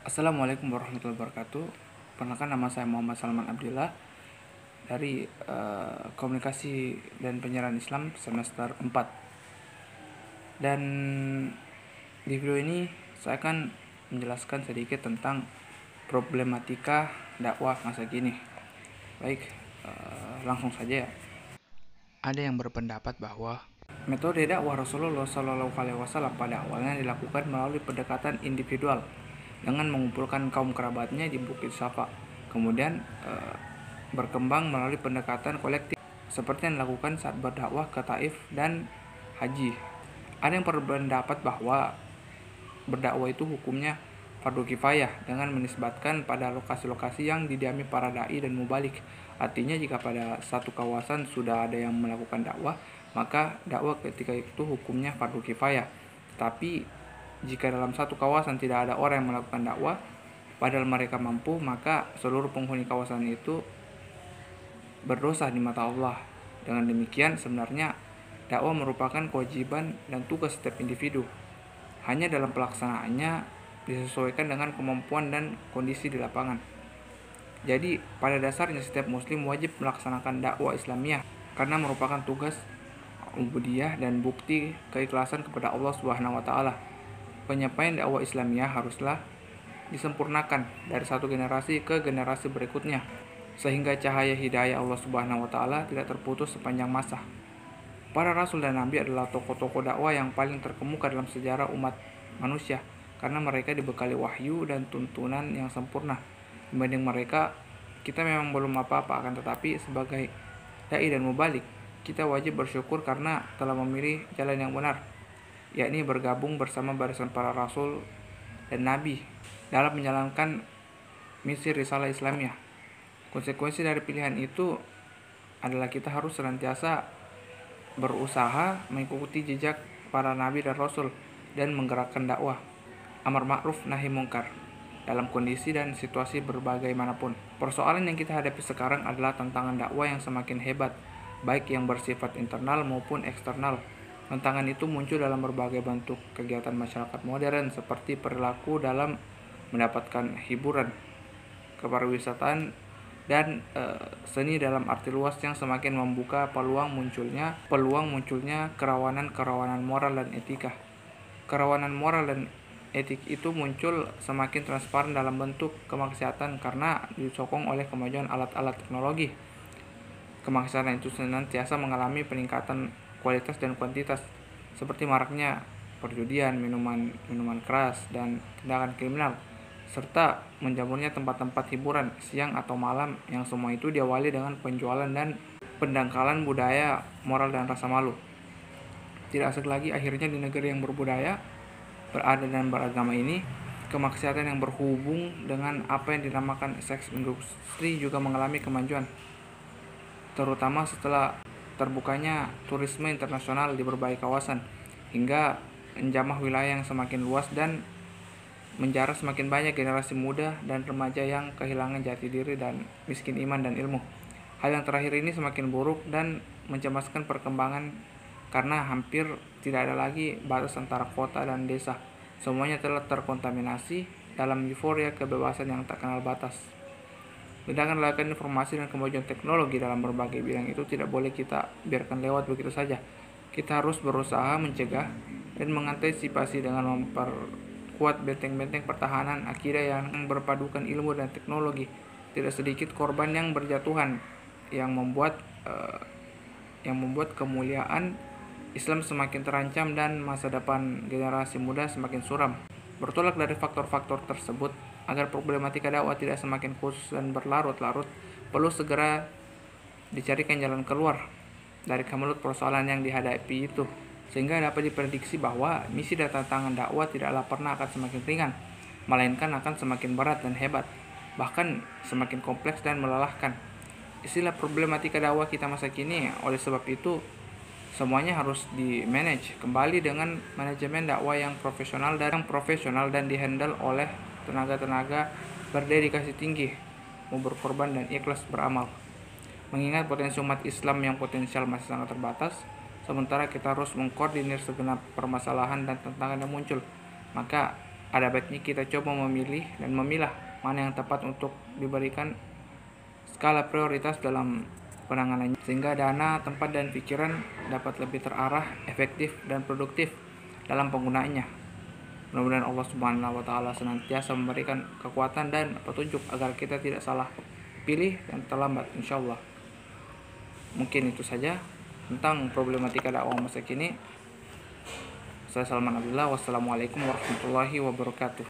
Assalamualaikum warahmatullahi wabarakatuh. Perkenalkan, nama saya Muhammad Salman Abdillah dari Komunikasi dan Penyiaran Islam semester 4. Dan di video ini saya akan menjelaskan sedikit tentang problematika dakwah masa kini. Baik, langsung saja ya. Ada yang berpendapat bahwa metode dakwah Rasulullah SAW pada awalnya dilakukan melalui pendekatan individual dengan mengumpulkan kaum kerabatnya di Bukit Safa. Kemudian berkembang melalui pendekatan kolektif seperti yang dilakukan saat berdakwah ke Taif dan Haji. Ada yang berpendapat bahwa berdakwah itu hukumnya fardu kifayah dengan menisbatkan pada lokasi-lokasi yang didiami para dai dan mubalik. Artinya jika pada satu kawasan sudah ada yang melakukan dakwah, maka dakwah ketika itu hukumnya fardu kifayah. Tapi jika dalam satu kawasan tidak ada orang yang melakukan dakwah padahal mereka mampu, maka seluruh penghuni kawasan itu berdosa di mata Allah. Dengan demikian, sebenarnya dakwah merupakan kewajiban dan tugas setiap individu. Hanya dalam pelaksanaannya disesuaikan dengan kemampuan dan kondisi di lapangan. Jadi, pada dasarnya setiap muslim wajib melaksanakan dakwah Islamiyah karena merupakan tugas ubudiyah dan bukti keikhlasan kepada Allah Subhanahu wa taala. Penyampaian dakwah Islamiyah haruslah disempurnakan dari satu generasi ke generasi berikutnya sehingga cahaya hidayah Allah Subhanahu wa taala tidak terputus sepanjang masa. Para rasul dan nabi adalah tokoh-tokoh dakwah yang paling terkemuka dalam sejarah umat manusia karena mereka dibekali wahyu dan tuntunan yang sempurna. Dibanding mereka, kita memang belum apa-apa, akan tetapi sebagai dai dan mubalik, kita wajib bersyukur karena telah memilih jalan yang benar, yakni bergabung bersama barisan para rasul dan nabi dalam menjalankan misi risalah Islamiyah. Konsekuensi dari pilihan itu adalah kita harus senantiasa berusaha mengikuti jejak para nabi dan rasul dan menggerakkan dakwah amar ma'ruf nahi mungkar dalam kondisi dan situasi berbagaimanapun. Persoalan yang kita hadapi sekarang adalah tantangan dakwah yang semakin hebat, baik yang bersifat internal maupun eksternal. Tantangan itu muncul dalam berbagai bentuk kegiatan masyarakat modern seperti perilaku dalam mendapatkan hiburan, kepariwisataan, dan seni dalam arti luas yang semakin membuka peluang munculnya kerawanan moral dan etika. Kerawanan moral dan etik itu muncul semakin transparan dalam bentuk kemaksiatan karena disokong oleh kemajuan alat-alat teknologi. Kemaksiatan itu senantiasa mengalami peningkatan kualitas dan kuantitas, seperti maraknya perjudian, minuman keras, dan tindakan kriminal, serta menjamurnya tempat-tempat hiburan siang atau malam yang semua itu diawali dengan penjualan dan pendangkalan budaya moral dan rasa malu. Tidak asing lagi akhirnya di negeri yang berbudaya, beradat dan beragama ini, kemaksiatan yang berhubung dengan apa yang dinamakan seks industri juga mengalami kemajuan, terutama setelah terbukanya turisme internasional di berbagai kawasan, hingga menjamah wilayah yang semakin luas dan menjarah semakin banyak generasi muda dan remaja yang kehilangan jati diri dan miskin iman dan ilmu. Hal yang terakhir ini semakin buruk dan mencemaskan perkembangan karena hampir tidak ada lagi batas antara kota dan desa. Semuanya telah terkontaminasi dalam euforia kebebasan yang tak kenal batas. Ledakan-ledakan informasi dan kemajuan teknologi dalam berbagai bidang itu tidak boleh kita biarkan lewat begitu saja. Kita harus berusaha mencegah dan mengantisipasi dengan memperkuat benteng-benteng pertahanan akidah yang berpadukan ilmu dan teknologi. Tidak sedikit korban yang berjatuhan yang membuat kemuliaan Islam semakin terancam dan masa depan generasi muda semakin suram. Bertolak dari faktor-faktor tersebut, agar problematika dakwah tidak semakin khusus dan berlarut-larut, perlu segera dicarikan jalan keluar dari kemelut persoalan yang dihadapi itu, sehingga dapat diprediksi bahwa misi dan tantangan dakwah tidaklah pernah akan semakin ringan, melainkan akan semakin berat dan hebat, bahkan semakin kompleks dan melelahkan. Istilah problematika dakwah kita masa kini, oleh sebab itu semuanya harus di-manage kembali dengan manajemen dakwah yang profesional dan dihandle oleh tenaga-tenaga berdedikasi tinggi, mau berkorban dan ikhlas beramal. Mengingat potensi umat Islam yang potensial masih sangat terbatas, sementara kita harus mengkoordinir segenap permasalahan dan tantangan yang muncul, maka ada baiknya kita coba memilih dan memilah mana yang tepat untuk diberikan skala prioritas dalam penanganannya, sehingga dana, tempat, dan pikiran dapat lebih terarah, efektif, dan produktif dalam penggunaannya. Mudah-mudahan Allah Subhanahu wa Ta'ala senantiasa memberikan kekuatan dan petunjuk agar kita tidak salah pilih dan terlambat, insyaallah. Mungkin itu saja tentang problematika dakwah masa kini. Saya Salman Abdullah. Wassalamualaikum warahmatullahi wabarakatuh.